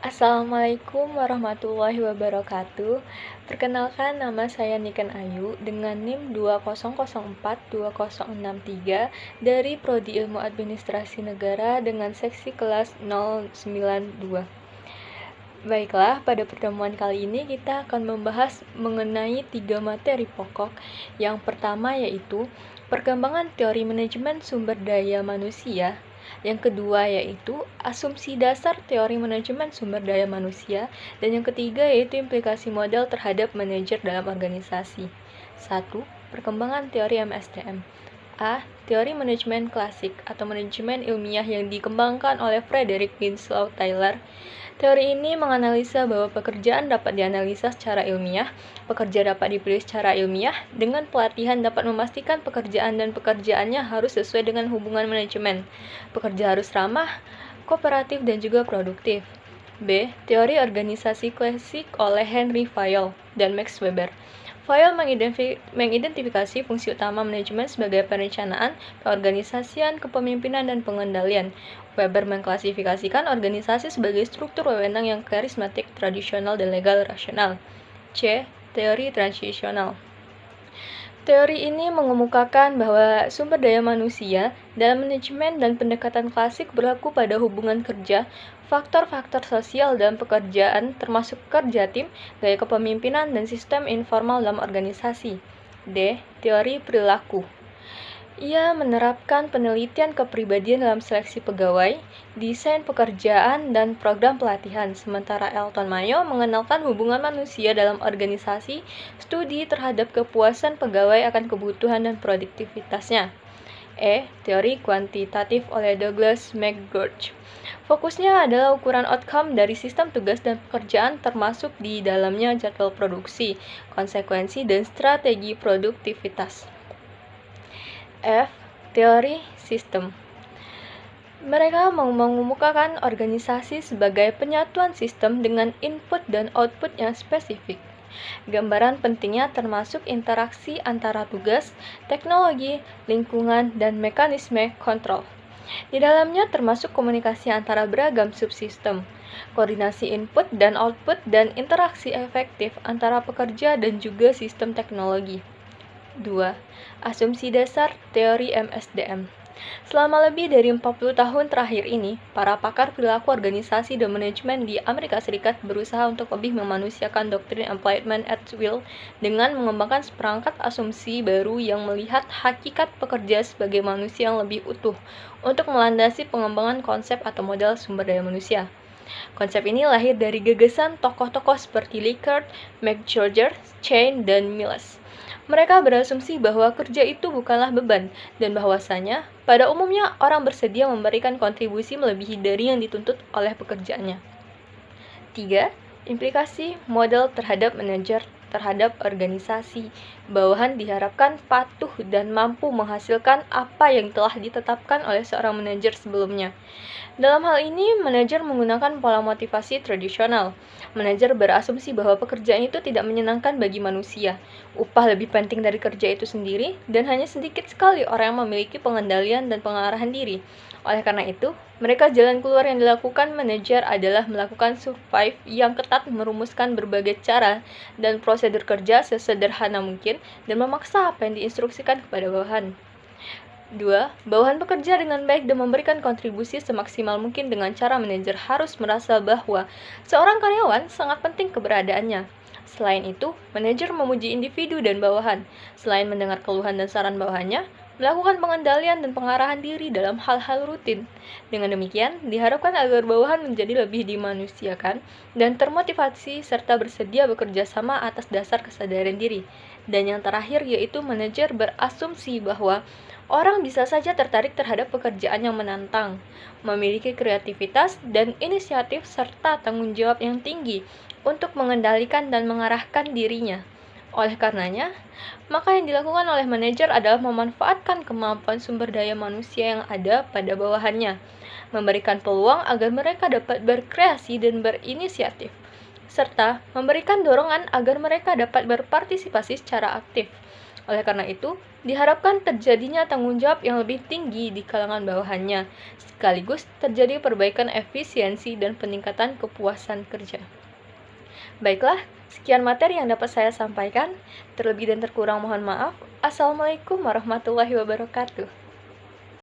Assalamualaikum warahmatullahi wabarakatuh. Perkenalkan, nama saya Niken Ayu dengan NIM 200420063 dari Prodi Ilmu Administrasi Negara dengan seksi kelas 092. Baiklah, pada pertemuan kali ini kita akan membahas mengenai 3 materi pokok. Yang pertama yaitu perkembangan teori manajemen sumber daya manusia. Yang kedua yaitu asumsi dasar teori manajemen sumber daya manusia. Dan yang ketiga yaitu implikasi model terhadap manajer dalam organisasi. 1. Perkembangan teori MSDM. A. Teori manajemen klasik atau manajemen ilmiah yang dikembangkan oleh Frederick Winslow Taylor. Teori ini menganalisa bahwa pekerjaan dapat dianalisa secara ilmiah, pekerja dapat dipilih secara ilmiah, dengan pelatihan dapat memastikan pekerjaan dan pekerjaannya harus sesuai dengan hubungan manajemen. Pekerja harus ramah, kooperatif, dan juga produktif. B. Teori organisasi klasik oleh Henry Fayol dan Max Weber. Fayol mengidentifikasi fungsi utama manajemen sebagai perencanaan, keorganisasian, kepemimpinan, dan pengendalian. Weber mengklasifikasikan organisasi sebagai struktur wewenang yang karismatik, tradisional, dan legal rasional. C. Teori transisional. Teori ini mengemukakan bahwa sumber daya manusia dalam manajemen dan pendekatan klasik berlaku pada hubungan kerja, faktor-faktor sosial dalam pekerjaan termasuk kerja tim, gaya kepemimpinan, dan sistem informal dalam organisasi. D. Teori perilaku. Ia menerapkan penelitian kepribadian dalam seleksi pegawai, desain pekerjaan, dan program pelatihan, sementara Elton Mayo mengenalkan hubungan manusia dalam organisasi, studi terhadap kepuasan pegawai akan kebutuhan dan produktivitasnya. E. Teori kuantitatif oleh Douglas McGurk. Fokusnya adalah ukuran outcome dari sistem tugas dan pekerjaan termasuk di dalamnya jadwal produksi, konsekuensi, dan strategi produktivitas. F. Teori sistem. Mereka mengemukakan organisasi sebagai penyatuan sistem dengan input dan output yang spesifik. Gambaran pentingnya termasuk interaksi antara tugas, teknologi, lingkungan, dan mekanisme kontrol. Di dalamnya termasuk komunikasi antara beragam subsistem, koordinasi input dan output, dan interaksi efektif antara pekerja dan juga sistem teknologi. 2. Asumsi dasar teori MSDM. Selama lebih dari 40 tahun terakhir ini, para pakar perilaku organisasi dan manajemen di Amerika Serikat berusaha untuk lebih memanusiakan doktrin employment at will dengan mengembangkan seperangkat asumsi baru yang melihat hakikat pekerja sebagai manusia yang lebih utuh untuk melandasi pengembangan konsep atau model sumber daya manusia. Konsep ini lahir dari gagasan tokoh-tokoh seperti Likert, McGregor, Chain, dan Miles. Mereka berasumsi bahwa kerja itu bukanlah beban, dan bahwasanya pada umumnya orang bersedia memberikan kontribusi melebihi dari yang dituntut oleh pekerjaannya. 3. Implikasi model terhadap manajer terhadap organisasi. Bawahan diharapkan patuh dan mampu menghasilkan apa yang telah ditetapkan oleh seorang manajer sebelumnya. Dalam hal ini, manajer menggunakan pola motivasi tradisional. Manajer berasumsi bahwa pekerjaan itu tidak menyenangkan bagi manusia. Upah lebih penting dari kerja itu sendiri, dan hanya sedikit sekali orang yang memiliki pengendalian dan pengarahan diri. Oleh karena itu, jalan keluar yang dilakukan manajer adalah melakukan survive yang ketat, merumuskan berbagai cara dan prosedur kerja sesederhana mungkin, dan memaksa apa yang diinstruksikan kepada bawahan. 2. Bawahan bekerja dengan baik dan memberikan kontribusi semaksimal mungkin dengan cara manajer harus merasa bahwa seorang karyawan sangat penting keberadaannya. Selain itu, manajer memuji individu dan bawahan. Selain mendengar keluhan dan saran bawahannya, melakukan pengendalian dan pengarahan diri dalam hal-hal rutin. Dengan demikian, diharapkan agar bawahan menjadi lebih dimanusiakan dan termotivasi serta bersedia bekerja sama atas dasar kesadaran diri. Dan yang terakhir yaitu manajer berasumsi bahwa orang bisa saja tertarik terhadap pekerjaan yang menantang, memiliki kreativitas dan inisiatif serta tanggung jawab yang tinggi untuk mengendalikan dan mengarahkan dirinya. Oleh karenanya, maka yang dilakukan oleh manajer adalah memanfaatkan kemampuan sumber daya manusia yang ada pada bawahannya, memberikan peluang agar mereka dapat berkreasi dan berinisiatif, serta memberikan dorongan agar mereka dapat berpartisipasi secara aktif. Oleh karena itu, diharapkan terjadinya tanggung jawab yang lebih tinggi di kalangan bawahannya, sekaligus terjadi perbaikan efisiensi dan peningkatan kepuasan kerja. Baiklah, sekian materi yang dapat saya sampaikan. Terlebih dan terkurang mohon maaf. Assalamualaikum warahmatullahi wabarakatuh.